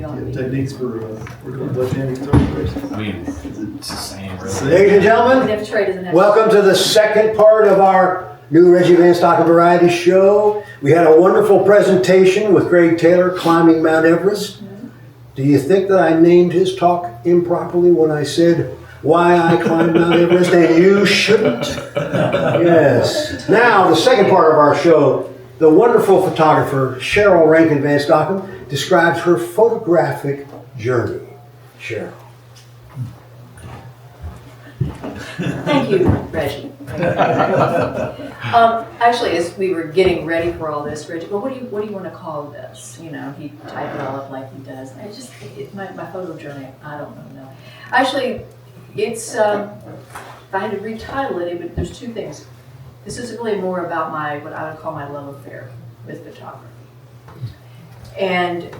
y'all be. Techniques for working with left-handed photographers. I mean, it's the same, really. Ladies and gentlemen, If Trey doesn't have. welcome to the second part of our new Reggie Van Stockum Variety Show. We had a wonderful presentation with Greg Taylor climbing Mount Everest. Do you think that I named his talk improperly when I said why I climbed Mount Everest and you shouldn't? Yes. Now, the second part of our show, the wonderful photographer Cheryl Rankin Van Stockum describes her photographic journey. Cheryl. Thank you, Reggie. Actually, as we were getting ready for all this, Reggie, well, what do you want to call this? You know, he typed it all up like he does. My photo journey, I don't know. Actually, it's, if I had to retitle it, there's two things. This is really more about what I would call my love affair with photography. And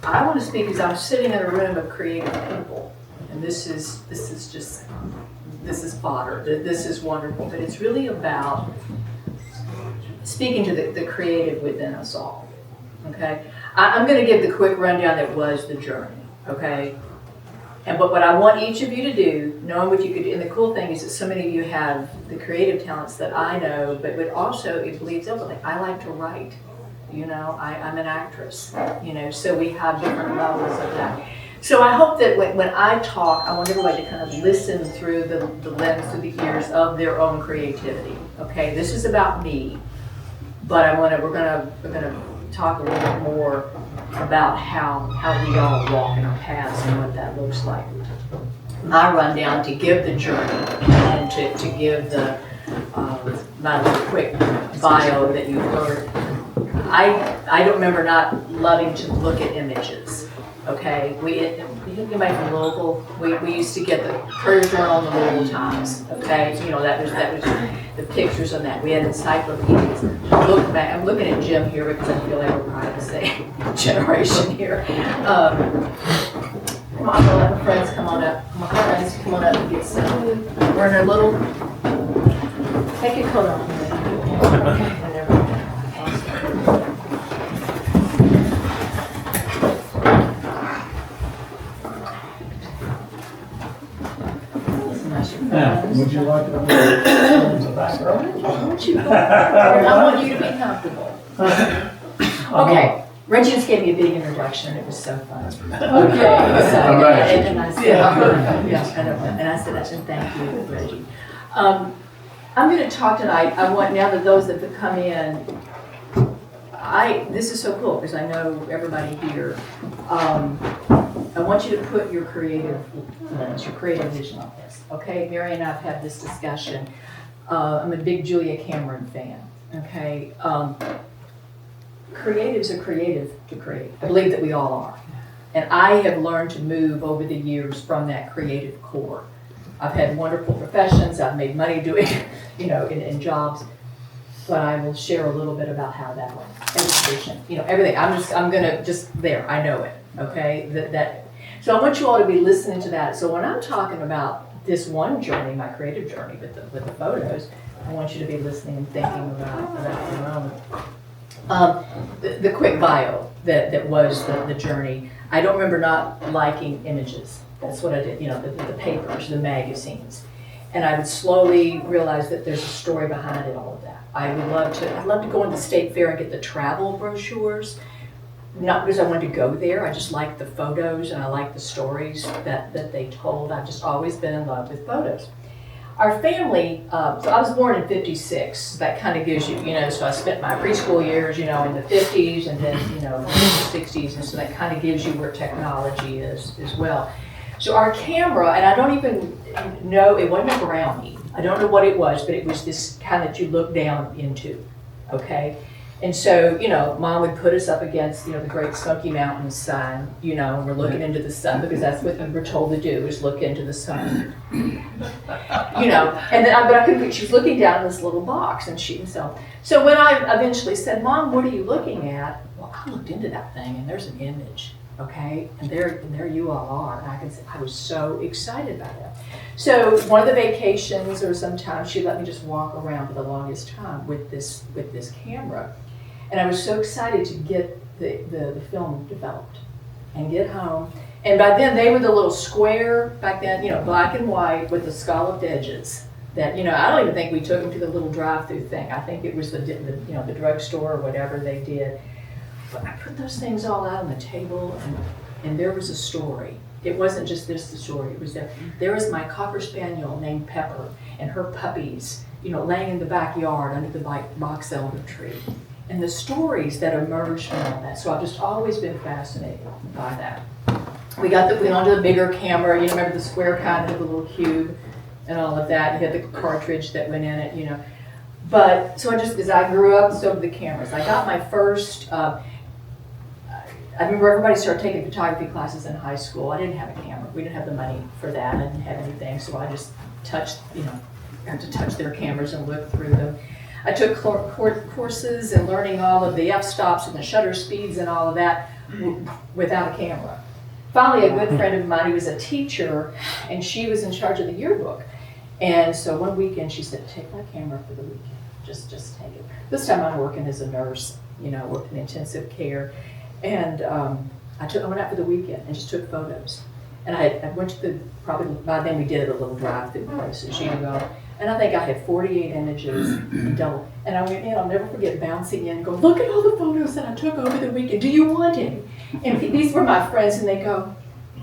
I want to speak because I'm sitting in a room of creative people, and this is fodder. This is wonderful, but it's really about speaking to the creative within us all. Okay, I'm going to give the quick rundown that was the journey. Okay, but what I want each of you to do, knowing what you could do, and the cool thing is that so many of you have the creative talents that I know, but also it bleeds over. Like I like to write. You know, I'm an actress, you know, so we have different levels of that. So I hope that when I talk, I want everybody to kind of listen through the lens, through the ears of their own creativity. Okay, this is about me, but we're gonna talk a little bit more about how we all walk in our paths and what that looks like. My rundown to give the journey and to give my little quick bio that you heard. I don't remember not loving to look at images. Okay, anybody from Louisville, we used to get the Courier Journal and the Louisville Times. Okay, you know that was the pictures on that. We had encyclopedias. Look back. I'm looking at Jim here because I feel like we're probably the same generation here. Come on, let my friends come on up. My friends, come on up and get some. We're in a little. Take your coat off. Okay. Would you like to put the background? I want you to be comfortable. Okay, Reggie just gave me a big introduction. It was so fun. Okay, and I said, thank you, Reggie. I'm going to talk tonight. I want now that those that have come in. This is so cool because I know everybody here. I want you to put your creative lens, your creative vision on this. Okay, Mary and I have had this discussion. I'm a big Julia Cameron fan. Okay, creatives are creative to create. I believe that we all are, and I have learned to move over the years from that creative core. I've had wonderful professions. I've made money doing, in jobs. But I will share a little bit about how that went. Education, everything. I'm gonna there. I know it. Okay, So I want you all to be listening to that. So when I'm talking about this one journey, my creative journey with the photos, I want you to be listening and thinking about your own. The quick bio that was the journey. I don't remember not liking images. That's what I did. The papers, the magazines. And I would slowly realize that there's a story behind it, all of that. I'd love to go into the state fair and get the travel brochures, not because I wanted to go there. I just liked the photos and I liked the stories that they told. I've just always been in love with photos. Our family, so I was born in '56. So that kind of gives you, so I spent my preschool years, in the '50s and then, in the '60s, and so that kind of gives you where technology is as well. So our camera, and I don't even know, it wasn't a Brownie. I don't know what it was, but it was this kind that you look down into, okay? And so, Mom would put us up against, the Great Smoky Mountains sign, and we're looking into the sun because that's what we were told to do, is look into the sun. And then, but I couldn't, she was looking down in this little box, and so when I eventually said, Mom, what are you looking at? Well, I looked into that thing, and there's an image. Okay, and there you all are. And I was so excited by that. So one of the vacations, or sometimes she let me just walk around for the longest time with this camera, and I was so excited to get the film developed. and get home. And by then, they were the little square, back then, black and white with the scalloped edges. That, I don't even think we took them to the little drive-through thing. I think it was the drugstore or whatever they did. But I put those things all out on the table, and there was a story. It wasn't just this the story. It was that there was my Cocker Spaniel named Pepper and her puppies, laying in the backyard under the box elder tree. And the stories that emerged from all that. So I've just always been fascinated by that. We went onto the bigger camera. Remember the square kind of the little cube and all of that. You had the cartridge that went in it, But so as I grew up, so did the cameras. I got my first. I remember everybody started taking photography classes in high school. I didn't have a camera. We didn't have the money for that. I didn't have anything, so I just got to touch their cameras and look through them. I took courses in learning all of the f-stops and the shutter speeds and all of that without a camera. Finally, a good friend of mine who was a teacher, and she was in charge of the yearbook. And so one weekend she said, take my camera for the weekend. Just take it. This time I'm working as a nurse, worked in intensive care. And I went out for the weekend and just took photos. And I went to probably by then we did it a little drive-through places, And I think I had 48 images and double. And I went in, I'll never forget bouncing in and going, look at all the photos that I took over the weekend. Do you want any? And these were my friends, and they go,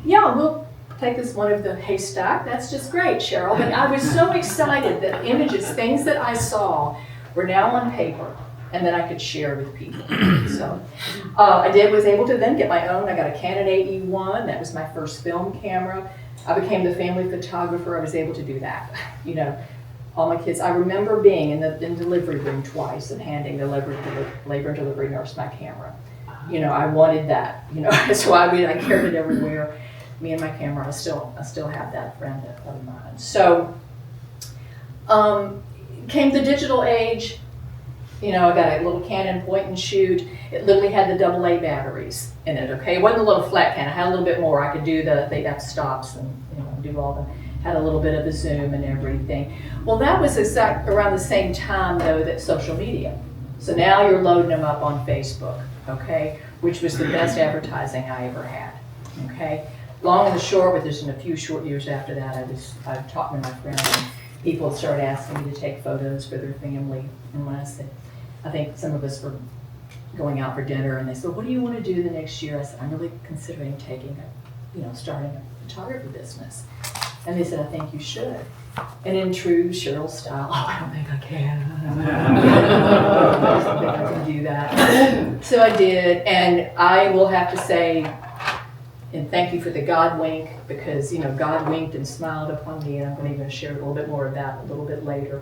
yeah, we'll take this one of the haystack. That's just great, Cheryl. But I was so excited that images, things that I saw, were now on paper and that I could share with people. So I was able to then get my own. I got a Canon AE1. That was my first film camera. I became the family photographer. I was able to do that. All my kids. I remember being in the delivery room twice and handing the labor and delivery nurse my camera. I wanted that. That's why I carried it everywhere. Me and my camera. I still have that friend of mine. So came the digital age. I got a little Canon point and shoot. It literally had the AA batteries in it. Okay, it wasn't a little flat Canon. I had a little bit more. I could do the f-stops and do all the. Had a little bit of the zoom and everything. Well, that was around the same time though that social media. So now you're loading them up on Facebook, okay, which was the best advertising I ever had. Okay, long and the short, but there's in a few short years after that, I talked to my friends. And people started asking me to take photos for their family, and when I said, I think some of us were going out for dinner, and they said, "What do you want to do the next year?" I said, "I'm really considering starting a photography business." And they said, "I think you should." And in true Cheryl style, I don't think I can. I don't think I can do that. So I did, and I will have to say, and thank you for the God wink, because God winked and smiled upon me, and I'm going to even share a little bit more of that a little bit later.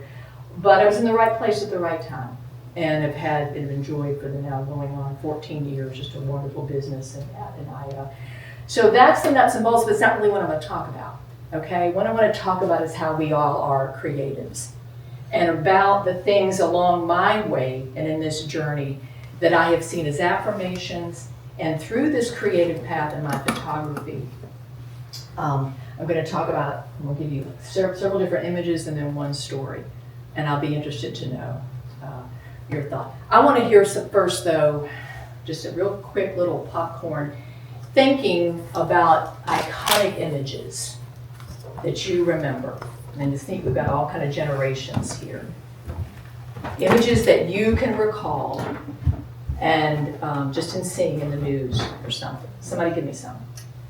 But I was in the right place at the right time, and have enjoyed for the now going on 14 years, just a wonderful business and that. And so that's the nuts and bolts, but it's not really what I'm going to talk about. Okay, what I want to talk about is how we all are creatives, and about the things along my way and in this journey that I have seen as affirmations, and through this creative path in my photography. I'm going to talk about, I'm going to give you several different images and then one story, and I'll be interested to know your thought. I want to hear some first though, just a real quick little popcorn, thinking about iconic images that you remember. And just think we've got all kind of generations here. Images that you can recall and just in seeing in the news or something. Somebody give me some.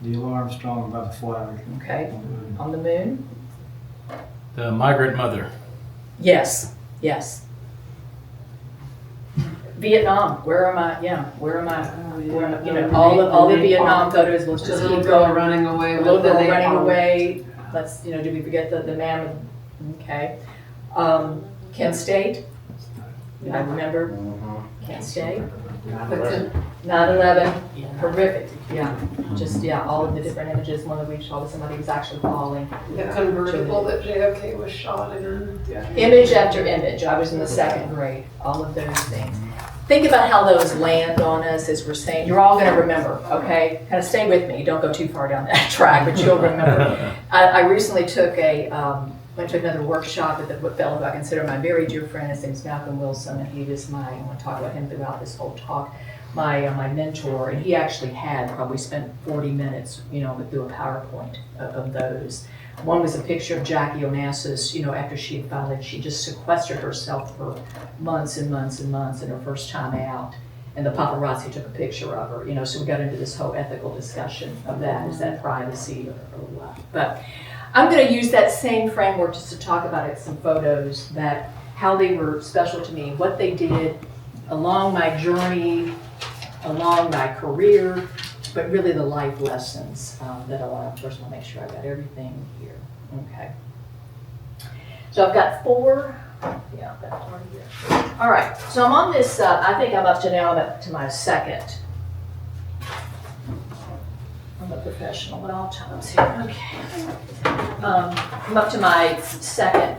Neil Armstrong by the flag. Okay, on the moon? The migrant mother. Yes, yes. Vietnam, where am I? All the Vietnam photos, let's just keep going. Running away. A little bit of running away. Let's, did we forget the man with, okay. Kent State, I remember Kent State. 9/11, horrific, all of the different images, one of which showed somebody was actually falling. The convertible that JFK was shot in. Image after image, I was in the second grade, all of those things. Think about how those land on us as we're saying, you're all gonna remember, okay? Kind of stay with me, don't go too far down that track, but you'll remember. I recently took went to another workshop with a fellow who I consider my very dear friend. His name's Malcolm Wilson, and he was I'm going to talk about him throughout this whole talk. my mentor, and he actually had probably spent 40 minutes, through a PowerPoint of those. One was a picture of Jackie Onassis, after she just sequestered herself for months and months and months in her first time out. And the paparazzi took a picture of her, so we got into this whole ethical discussion of that. Is that privacy or what? But I'm going to use that same framework just to talk about some photos, that how they were special to me, what they did along my journey, along my career, but really the life lessons that I learned. First, I'll make sure I got everything here. Okay. So I've got 4. Yeah, I've got 4 here. All right. So I'm on this. I think I'm up to my second. I'm a professional at all times here. Okay. I'm up to my second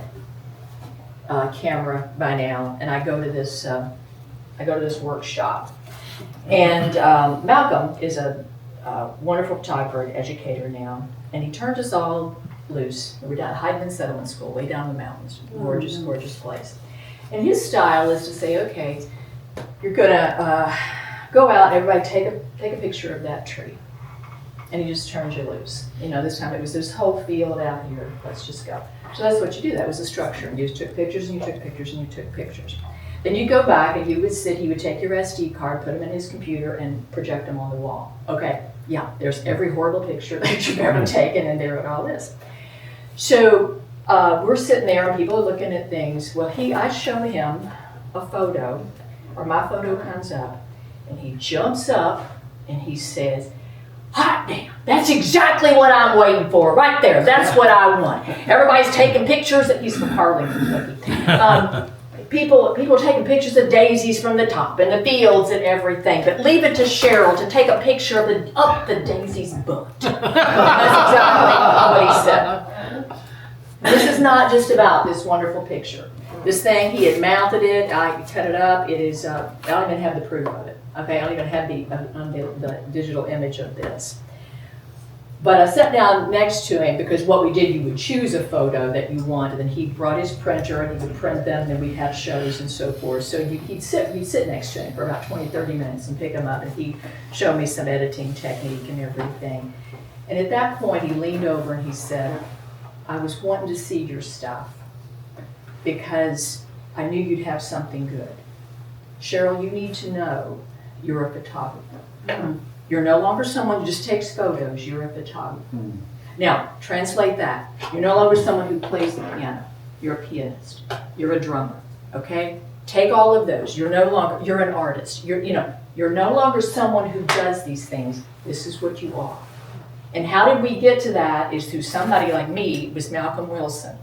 camera by now, and I go to this. I go to this workshop. And Malcolm is a wonderful photographer and educator now, and he turned us all loose. We're down at Heidemann Settlement School, way down in the mountains. Gorgeous, gorgeous place. And his style is to say, okay, you're gonna go out, everybody take a picture of that tree. And he just turns you loose. This time it was this whole field out here, let's just go. So that's what you do, that was the structure. You just took pictures and you took pictures and you took pictures. Then you go back and he would take your SD card, put them in his computer, and project them on the wall. Okay, yeah, there's every horrible picture that you've ever taken, and there it all is. So we're sitting there and people are looking at things. Well, I show him a photo, or my photo comes up, and he jumps up and he says, hot damn, that's exactly what I'm waiting for, right there. That's what I want. Everybody's taking pictures. He's from Harlem, Kentucky. People are taking pictures of daisies from the top and the fields and everything, but leave it to Cheryl to take a picture of the daisy's butt. That's exactly what he said. This is not just about this wonderful picture. This thing, he had mounted it, I cut it up, it is, I don't even have the proof of it. Okay, I don't even have the digital image of this. But I sat down next to him because what we did, you would choose a photo that you wanted, and he brought his printer and he would print them, and then we'd have shows and so forth. So you'd sit next to him for about 20, 30 minutes and pick them up, and he'd show me some editing technique and everything. And at that point, he leaned over and he said, I was wanting to see your stuff because I knew you'd have something good. Cheryl, you need to know you're a photographer. Mm-hmm. You're no longer someone who just takes photos, you're a photographer. Mm. Now, translate that. You're no longer someone who plays the piano. You're a pianist. You're a drummer, okay? Take all of those. You're an artist. You're no longer someone who does these things. This is what you are. And how did we get to that is through somebody like me, it was Malcolm Wilson,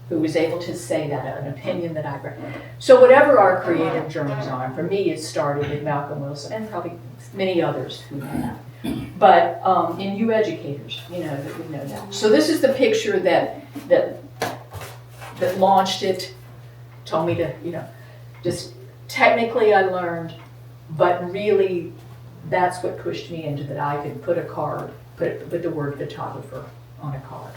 who was able to say that, an opinion that I read. So whatever our creative journeys are, for me it started with Malcolm Wilson and probably many others who have. But in you educators, that we know that. So this is the picture that launched it, told me to, just technically I learned, but really that's what pushed me into that I could put a card, put the word photographer on a card.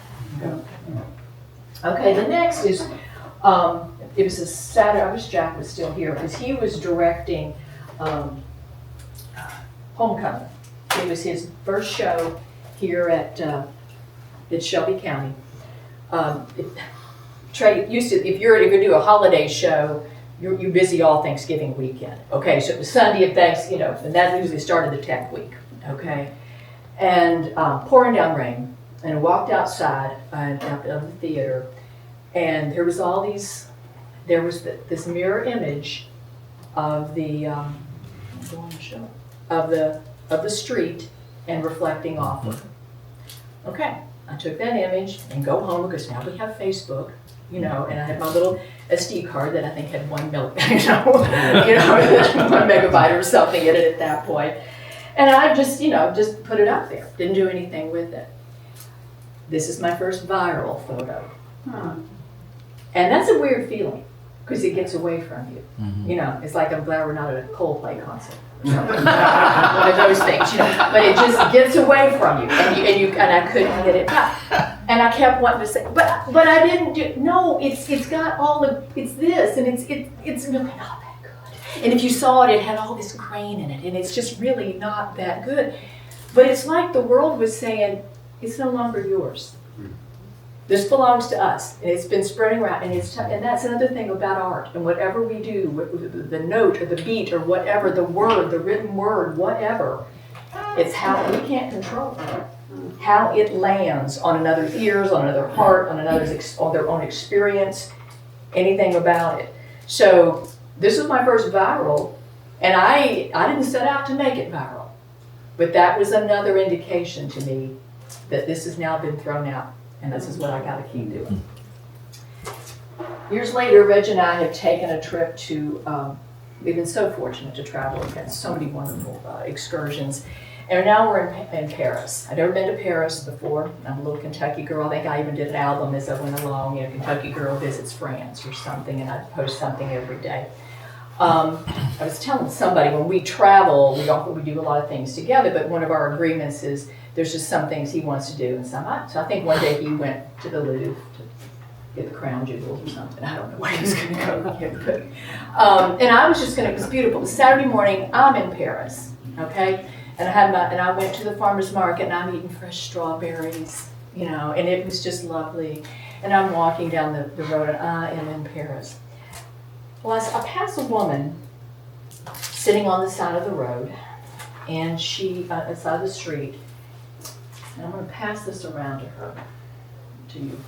Okay, the next is, it was a Saturday, I wish Jack was still here, because he was directing Homecoming. It was his first show here at Shelby County. Trey used to, if you're going to do a holiday show, you're busy all Thanksgiving weekend. Okay, so it was Sunday of Thanksgiving, and that usually started the tech week. Okay, and pouring down rain, and I walked outside of the theater, and there was this mirror image of the street and reflecting off of it. Okay, I took that image and go home because now we have Facebook, and I had my little SD card that I think had 1 megabyte or something in it at that point. And I just put it up there. Didn't do anything with it. This is my first viral photo. And that's a weird feeling because it gets away from you. Mm-hmm. It's like I'm glad we're not at a Coldplay concert. One of those things, but it just gets away from you, and I couldn't get it back, and I kept wanting to say, but I didn't do. No, it's got all the, it's this, and it's really not that good, And if you saw it, it had all this grain in it, and it's just really not that good. But it's like the world was saying, it's no longer yours. This belongs to us, and it's been spreading around, and and that's another thing about art. And whatever we do, the note or the beat or whatever, the word, the written word, whatever, it's how we can't control it. How it lands on another's ears, on another heart, on on their own experience, anything about it. So this was my first viral, and I didn't set out to make it viral, but that was another indication to me that this has now been thrown out. And this is what I gotta keep doing. Years later, Reg and I have taken a trip to, we've been so fortunate to travel. We've had so many wonderful excursions. And now we're in Paris. I've never been to Paris before. I'm a little Kentucky girl. I think I even did an album as I went along, Kentucky Girl Visits France or something, and I'd post something every day. I was telling somebody, when we travel, we do a lot of things together, but one of our agreements is there's just some things he wants to do and some not. So I think one day he went to the Louvre to get the crown jewels or something. I don't know where he was going to go get, but, and I was just it was beautiful. Saturday morning, I'm in Paris, okay? And I went to the farmer's market and I'm eating fresh strawberries, and it was just lovely. And I'm walking down the road and I am in Paris. Well, I pass a woman sitting on the side of the road, and she, side of the street, and I'm going to pass this around to you.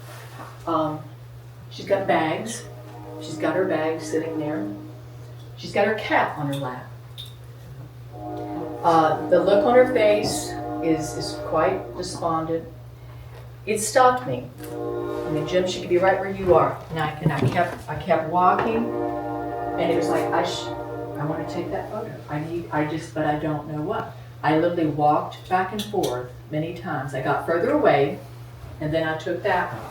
She's got bags. She's got her bag sitting there. She's got her cat on her lap. The look on her face is quite despondent. It stopped me. I mean, Jim, she could be right where you are. And I kept walking, and it was like, I want to take that photo. But I don't know what. I literally walked back and forth many times. I got further away, and then I took that one.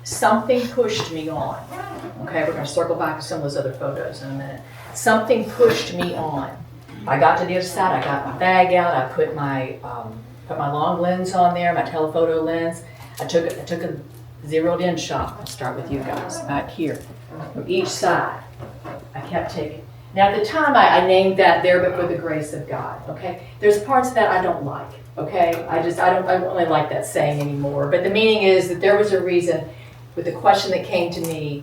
Something pushed me on. Okay, we're going to circle back to some of those other photos in a minute. Something pushed me on. I got to the other side. I got my bag out. I put my long lens on there, my telephoto lens. I took a zeroed in shot. I'll start with you guys back here from each side. I kept taking. Now at the time I named that There But For the Grace of God. Okay, there's parts of that I don't like. Okay, I don't really like that saying anymore. But the meaning is that there was a reason. With the question that came to me,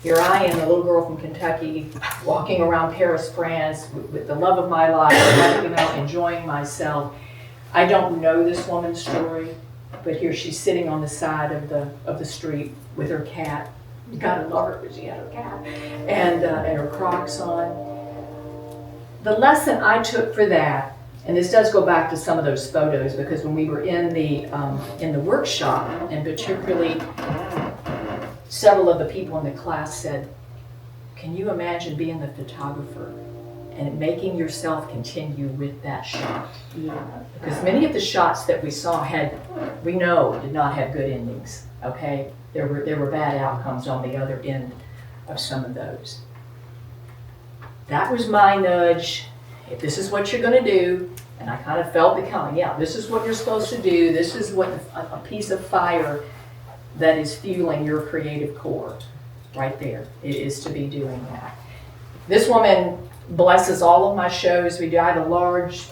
here I am, a little girl from Kentucky, walking around Paris, France, with the love of my life, enjoying myself. I don't know this woman's story, but here she's sitting on the side of the street with her cat. You gotta love her because she had her cat, and her Crocs on. The lesson I took for that, and this does go back to some of those photos, because when we were in the workshop, and particularly several of the people in the class said, can you imagine being the photographer and making yourself continue with that shot? Because many of the shots that we saw we know did not have good endings, okay? There were bad outcomes on the other end of some of those. That was my nudge. If this is what you're gonna do, and I kind of felt this is what you're supposed to do. This is what a piece of fire that is fueling your creative core right there. It is to be doing that. This woman blesses all of my shows. I have a large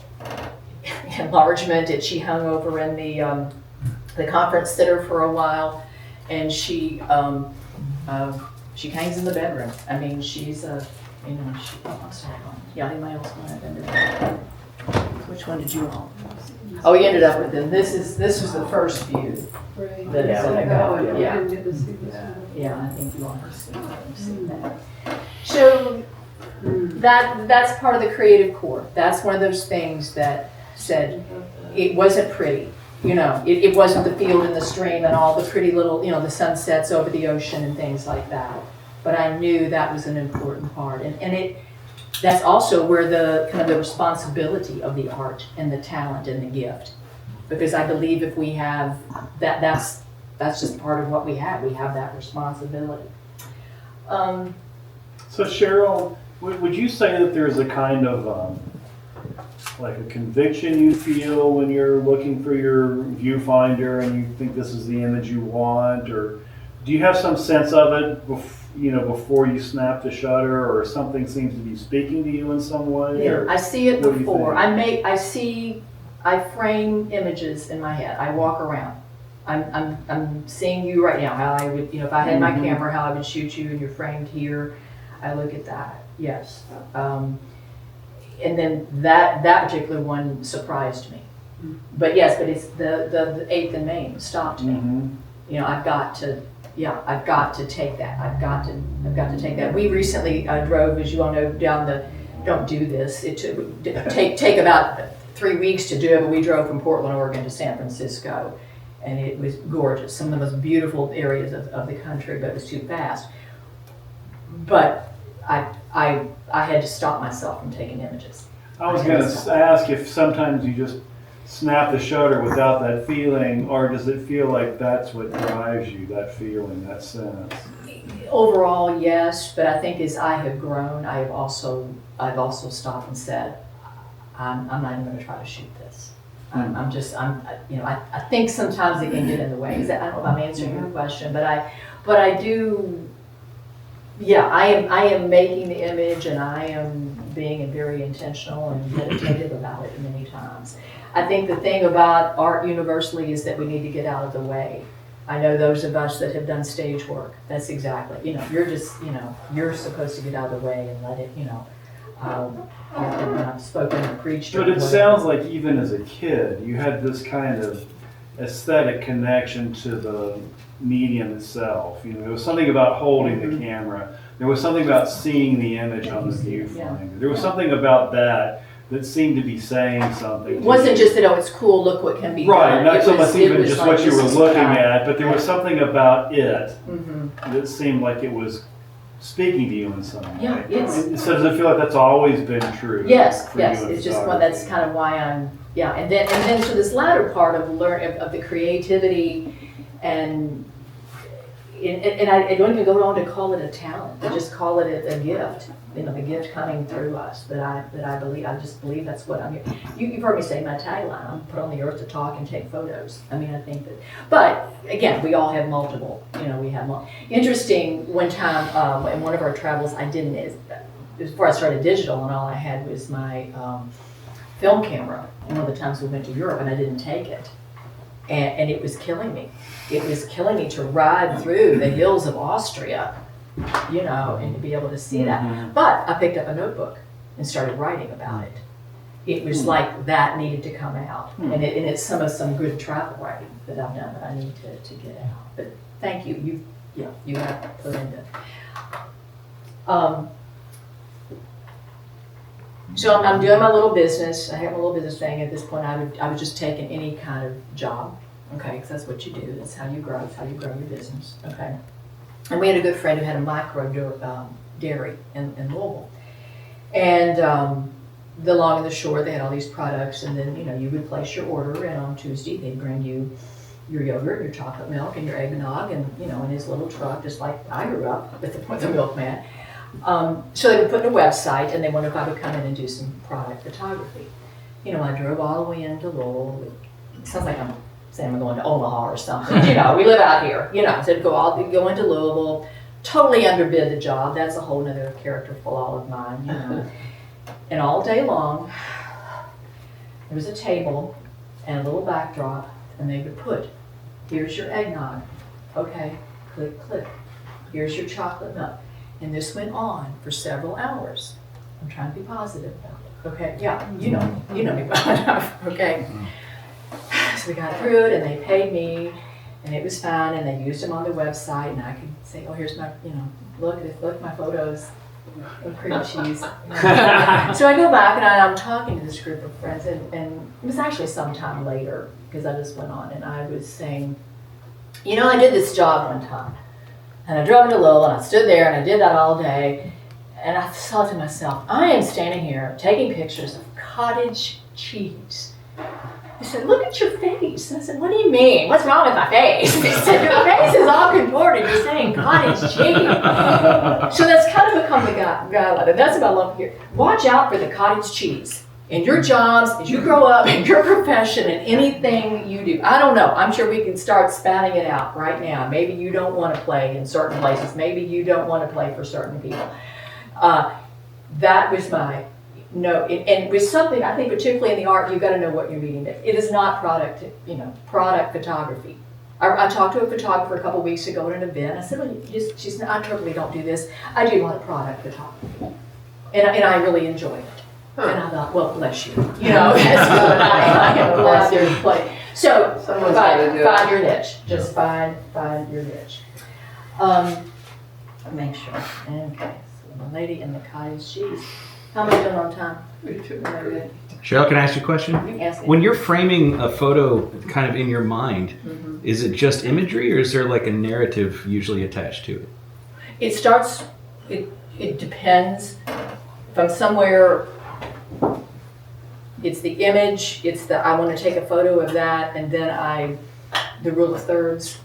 enlargement that she hung over in the conference center for a while, and she hangs in the bedroom. I mean, she's I'm sorry. Yeah, anybody else want to end it? Which one did you want? Oh, we ended up with them. This was the first view. Right. That I got. I Yeah. didn't get to see this one. Yeah, I think you want to see that. So that's part of the creative core. That's one of those things that said it wasn't pretty. It wasn't the field and the stream and all the pretty little, the sunsets over the ocean and things like that. But I knew that was an important part. And that's also where the kind of the responsibility of the art and the talent and the gift. Because I believe if we have that's just part of what we have. We have that responsibility. So Cheryl, would you say that there's a kind of like a conviction you feel when you're looking for your viewfinder and you think this is the image you want, or do you have some sense of it, before you snap the shutter, or something seems to be speaking to you in some way? Yeah, Or I see it what do you before. think? I frame images in my head. I walk around. I'm seeing you right now, how I would, if I had my Mhm. camera, how I would shoot you and you're framed here. I look at that, yes. And then that particular one surprised me. But yes, but it's the 8th and Main stopped me. Mhm. I've got to take that. I've got to take that. We recently drove, as you all know, don't do this. It took take about 3 weeks to do it, but we drove from Portland, Oregon to San Francisco. And it was gorgeous. Some of the most beautiful areas of the country, but it was too fast. But I had to stop myself from taking images. I was going to ask if sometimes you just snap the shutter without that feeling, or does it feel like that's what drives you, that feeling, that sense? Overall, yes, but I think as I have grown, I've also stopped and said, I'm not even going to try to shoot this. I think sometimes it can get in the way. I don't know if I'm answering your question, but I do. Yeah, I am making the image, and I am being very intentional and meditative about it many times. I think the thing about art universally is that we need to get out of the way. I know those of us that have done stage work, that's exactly, you're supposed to get out of the way and let it, when I've spoken and preached. But it sounds like even as a kid, you had this kind of aesthetic connection to the medium itself. There was something about holding the camera. There was something about seeing the image on the viewfinder. There was something about that seemed to be saying something. It wasn't just that, it's cool, look what can be done. Right, not so much even just like, what you were this is looking what at, but there was something about it Mm-hmm. that seemed like it was speaking to you in some way. Yeah, So does it feel like that's always been true? Yes, for you in it's just photography? that's kind of why and then to this latter part of the creativity and I don't even go on to call it a talent. I just call it a gift. The gift coming through us that I believe. I just believe that's what I'm here. You've heard me say my tagline: I'm put on the earth to talk and take photos. I think that. But again, we all have multiple. We have interesting. One time in one of our travels, I didn't. Before I started digital, and all I had was my film camera. One of the times we went to Europe, and I didn't take it, and it was killing me. It was killing me to ride through the hills of Austria, and to be able to see that. But I picked up a notebook and started writing about it. It was like that needed to come out. And it's some good travel writing that I've done that I need to get out. But thank you. You have put into. So I'm doing my little business. I have a little business thing. At this point, I was just taking any kind of job. Okay, because that's what you do. That's how you grow. That's how you grow your business. Okay. And we had a good friend who had a micro dairy in Louisville. And the long and the short, they had all these products, and then you would place your order, and on Tuesday they'd bring you your yogurt, your chocolate milk, and your eggnog, and in his little truck, just like I grew up with the milkman. So they would put in a website, and they wondered if I would come in and do some product photography. I drove all the way into Louisville. It sounds like I'm saying I'm going to Omaha or something. We live out here. So go into Louisville, totally underbid the job. That's a whole other character flaw of mine. And all day long, there was a table and a little backdrop, and they would put, here's your eggnog. Okay, click, click. Here's your chocolate milk. And this went on for several hours. I'm trying to be positive about it. Okay, yeah, you know me well enough. Okay. So we got through it, and they paid me, and it was fine, and they used them on their website, and I could say, oh, here's my, look at my photos of cream cheese. So I go back, and I'm talking to this group of friends, and it was actually sometime later, because I just went on, and I was saying, I did this job one time, and I drove into Louisville, and I stood there, and I did that all day, and I thought to myself, I am standing here taking pictures of cottage cheese. They said, look at your face. And I said, what do you mean? What's wrong with my face? They said, your face is all contorted. You're saying cottage cheese. So that's kind of become the guideline. And that's what I love here. Watch out for the cottage cheese. in your jobs, as you grow up, in your profession, and anything you do. I don't know. I'm sure we can start spouting it out right now. Maybe you don't want to play in certain places. Maybe you don't want to play for certain people. That was my no. And with something, I think particularly in the art, you've got to know what you're meeting. It is not product photography. I talked to a photographer a couple weeks ago at an event. I said, well, she said, I totally don't do this. I do a lot of product photography. And I really enjoy it. And I thought, well, bless you. That's good. I am glad to play. So find your niche. Just find your niche. Make sure. Okay. So the lady in the cottage cheese. How am I doing on time? Cheryl, can I ask you a question? You can ask me. When you're framing a photo kind of in your mind, is it just imagery or is there like a narrative usually attached to it? It starts, it depends. From somewhere, it's the image, it's the, I want to take a photo of that, and then the rule of thirds.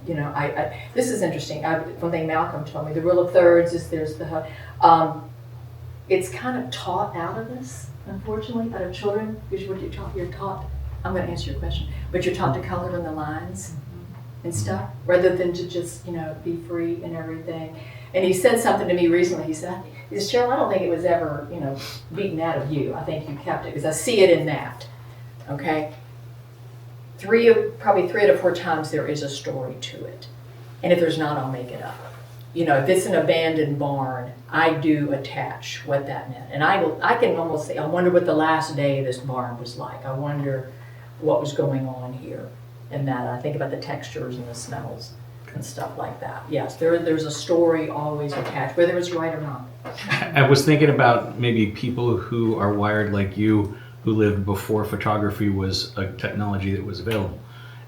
This is interesting. One thing Malcolm told me, the rule of thirds is it's kind of taught out of us, unfortunately, out of children, because you're taught, I'm going to answer your question, but you're taught to color in the lines and stuff, rather than to just, be free and everything. And he said something to me recently. He said, Cheryl, I don't think it was ever, beaten out of you. I think you kept it, because I see it in that, okay? Probably 3 out of 4 times there is a story to it. And if there's not, I'll make it up. If it's an abandoned barn, I do attach what that meant. And I can almost say, I wonder what the last day of this barn was like. I wonder what was going on here. And that I think about the textures and the smells and stuff like that. Yes, there's a story always attached, whether it's right or not. I was thinking about maybe people who are wired like you, who lived before photography was a technology that was available.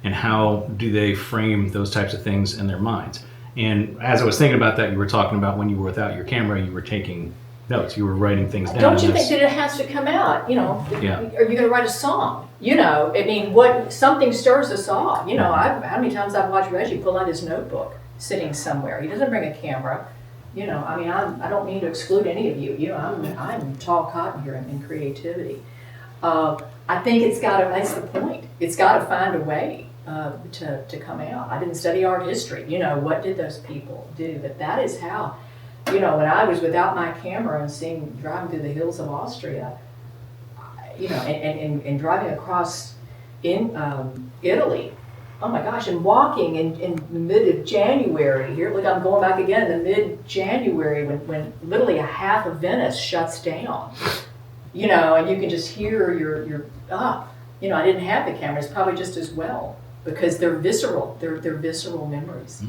And how do they frame those types of things in their minds? And as I was thinking about that, you were talking about when you were without your camera, you were taking notes, you were writing things down. Don't you think that it has to come out? Yeah. Are you going to write a song? Something stirs us all. How many times I've watched Reggie pull out his notebook sitting somewhere. He doesn't bring a camera. I don't mean to exclude any of you. I'm tall cotton here in creativity. I think that's the point. It's got to find a way to come out. I didn't study art history. What did those people do? But that is how, when I was without my camera and driving through the hills of Austria, and driving across in Italy, oh my gosh, and walking in the mid of January here, look, I'm going back again in the mid-January when literally a half of Venice shuts down, and you can just hear your I didn't have the cameras, probably just as well, because they're visceral, they're visceral memories.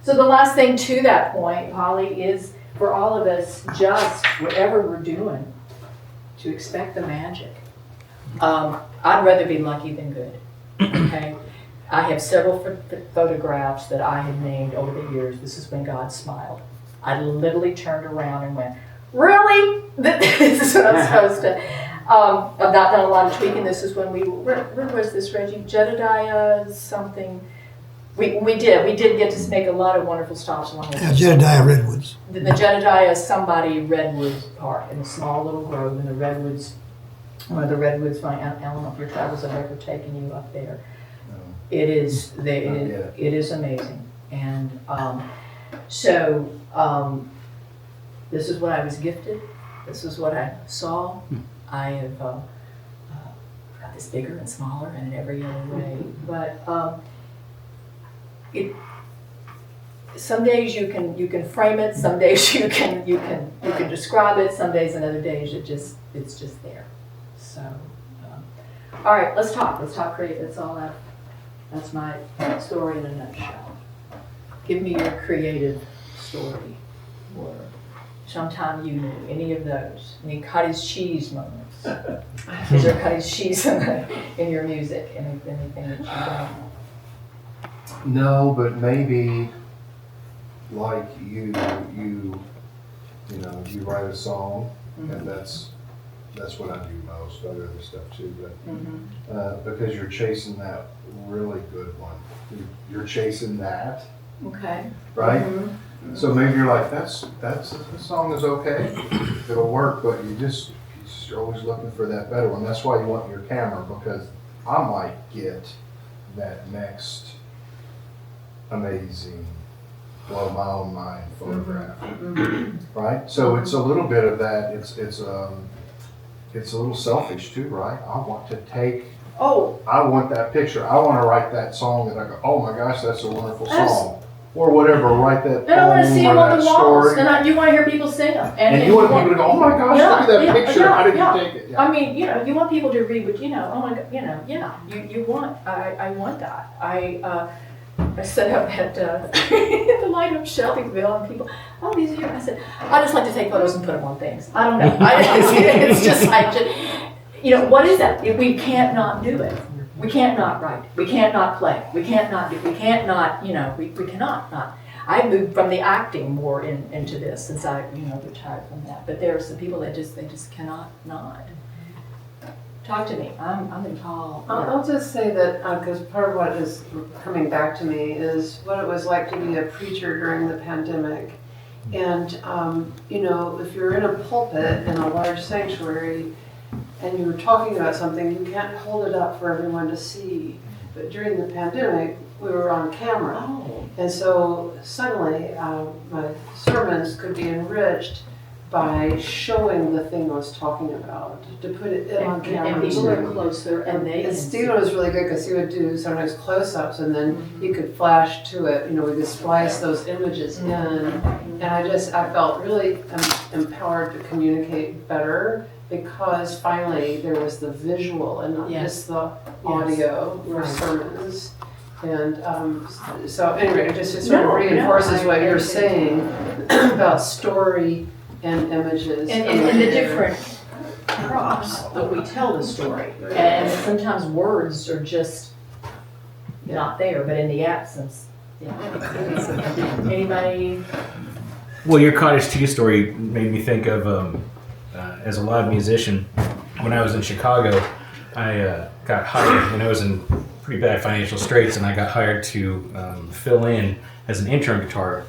So the last thing to that point, Polly, is for all of us, just whatever we're doing, to expect the magic. I'd rather be lucky than good, okay? I have several photographs that I have named over the years, this is when God smiled. I literally turned around and went, really? This is what I'm supposed to. I've not done a lot of tweaking. This is when where was this, Reggie? Jedediah something. We did get to make a lot of wonderful stops along the way. Jedediah Redwoods. The Jedediah somebody Redwoods Park in a small little grove in the Redwoods. One of the Redwoods, I don't know if your travels have ever taken you up there. It is amazing. And this is what I was gifted. This is what I saw. I have got this bigger and smaller and in every other way. But some days you can frame it. Some days you can describe it. Some days and other days it's just there. So, all right, let's talk creative. That's all that. That's my story in a nutshell. Give me your creative story, or sometime you knew any of those. Any cottage cheese moments? Is there cottage cheese in your music? Anything that you don't? No, but maybe like you write a song, and that's what I do most. I do other stuff too, but because you're chasing that really good one, you're chasing that, Okay. right? Mm-hmm. So maybe you're like, the song is okay, it'll work, but you because you're always looking for that better one. That's why you want your camera, because I might get that next amazing, blow my own mind photograph, right? So it's a little bit of that. It's a little selfish too, right? I want to take. Oh, I want that picture. I want to write that song that I go, oh my gosh, that's a wonderful song, or whatever. Write that and I want to see poem them or on the that walls, story. and you want to hear people sing them. And you want people to go, oh my gosh, look at that picture. How did you take it? Yeah. I mean, you want people to read what, oh my God, you want, I want that. I set up at the light up Shelbyville, and people, oh, these are your, I said, I just like to take photos and put them on things. I don't know. It's just like, what is that? We can't not do it. We can't not write. We can't not play. We can't not do, we can't not, we cannot not. I moved from the acting more into this since I, retired from that. But there are some people that they just cannot not. Talk to me. I'm in call. I'll just say that, because part of what is coming back to me is what it was like to be a preacher during the pandemic. And, if you're in a pulpit in a large sanctuary and you're talking about something, you can't hold it up for everyone to see. But during the pandemic, we were on camera. Oh. And so suddenly my sermons could be enriched by showing the thing I was talking about, to put it on camera. And people are closer, and they And Stephen was really good because he would do sometimes close-ups, and then he could flash to it. We could splice those images in, and I felt really empowered to communicate better because finally there was the visual and not just the audio for sermons. And so anyway, it just sort of reinforces what you're saying about story and images. And the different props that we tell the story. And sometimes words are just not there, but in the absence. Anybody? Well, your cottage tea story made me think of, as a live musician, when I was in Chicago, I got hired, and I was in pretty bad financial straits, and I got hired to fill in as an intern guitar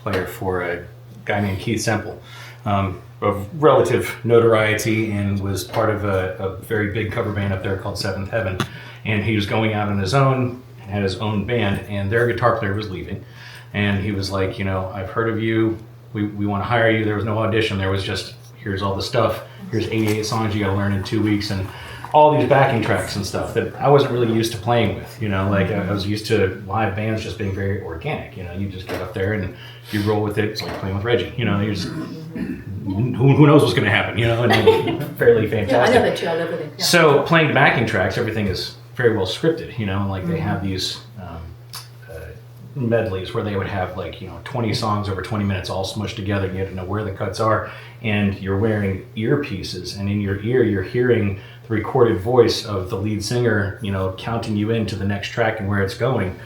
player for a guy named Keith Semple, of relative notoriety, and was part of a very big cover band up there called Seventh Heaven. And he was going out on his own, had his own band, and their guitar player was leaving. And he was like, I've heard of you, we want to hire you. There was no audition, there was just, here's all the stuff, here's 88 songs you got to learn in 2 weeks, and all these backing tracks and stuff that I wasn't really used to playing with, I was used to live bands just being very organic, you just get up there and you roll with it. It's like playing with Reggie, you're just, who knows what's going to happen, and fairly fantastic. Yeah, I know that you all live with it. Yeah. So playing the backing tracks, everything is very well scripted, they have these medleys where they would have 20 songs over 20 minutes all smushed together, and you have to know where the cuts are, and you're wearing earpieces, and in your ear you're hearing the recorded voice of the lead singer, counting you into the next track and where it's going.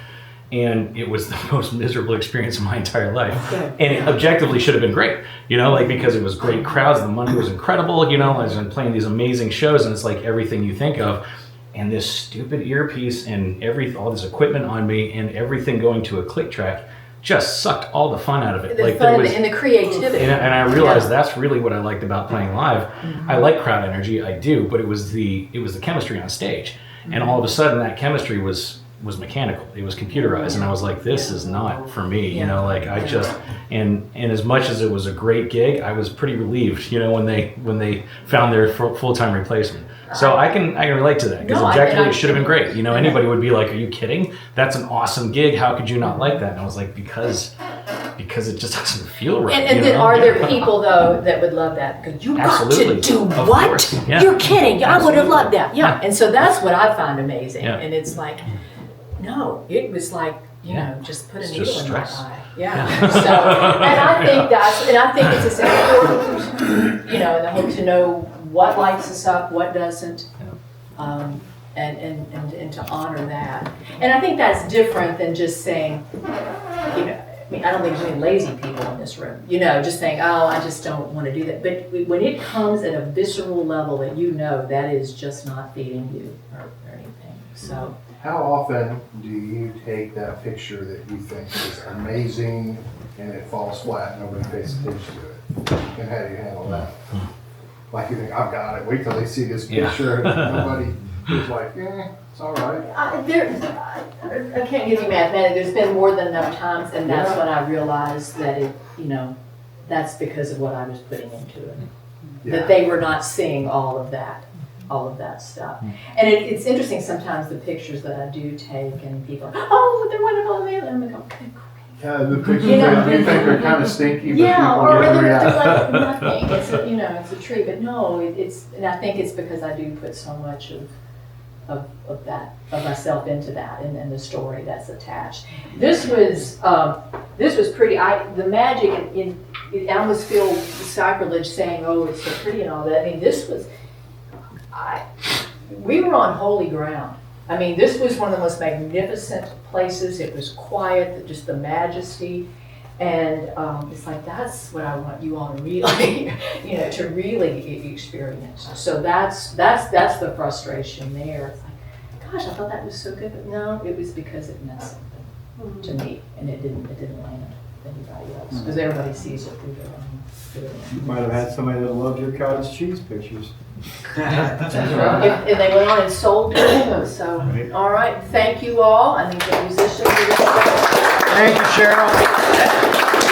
And it was the most miserable experience of my entire life. And it objectively should have been great, because it was great crowds, the money was incredible, I was playing these amazing shows, and it's like everything you think of. And this stupid earpiece and all this equipment on me and everything going to a click track just sucked all the fun out of it. The fun and the creativity. And I realized that's really what I liked about playing live. I like crowd energy, I do, but it was the chemistry on stage. And all of a sudden that chemistry was mechanical. It was computerized, and I was like, this is not for me. I just and as much as it was a great gig, I was pretty relieved, when they found their full-time replacement. So I can relate to that, because objectively it should have been great. Anybody would be like, are you kidding? That's an awesome gig. How could you not like that? And I was like, because it just doesn't feel right. And then are there people though that would love that? Because you Absolutely. got to do Of what? course. Yeah. You're kidding. I would have loved that. Yeah. Yeah. And so that's what I find amazing. Yeah. And it's like, no, it was like, just put a It's needle just in my stress. eye. Yeah. So, and I think it's as important, in the hope to know what lights us up, what doesn't. And to honor that. And I think that's different than just saying, I don't think there's any lazy people in this room, just saying, oh, I just don't want to do that. But when it comes at a visceral level that that is just not feeding you or anything. So. How often do you take that picture that you think is amazing and it falls flat, nobody pays attention to it? And how do you handle that? Like you think, I've got it, wait till they see this Yeah. picture, and nobody is like, it's all right. I can't give you mathematics, there's been more than enough times, and that's Yeah. when I realized that it, that's because of what I was putting into it. That they were not seeing all of that stuff. And it's interesting sometimes the pictures that I do take and people, oh, they're wonderful, and I'm like, okay, Yeah, the pictures You know, that you think are kind of stinky, but yeah, people or get they're react. like nothing. It's a, it's a tree, but no, it's, and I think it's because I do put so much of myself into that and the story that's attached. This was pretty. The magic it almost feels sacrilege saying, oh, it's so pretty and all that. I mean, this was. We were on holy ground. I mean, this was one of the most magnificent places. It was quiet, just the majesty. And it's like, that's what I want you all to really, to really experience. So that's the frustration there. It's like, gosh, I thought that was so good, but no, it was because it meant something to me, and it didn't land with anybody else, because everybody sees it through their own. You might have had somebody that loved your cottage cheese pictures. And they went on and sold them. So, all right, thank you all. I think the musicians. Thank you, Cheryl.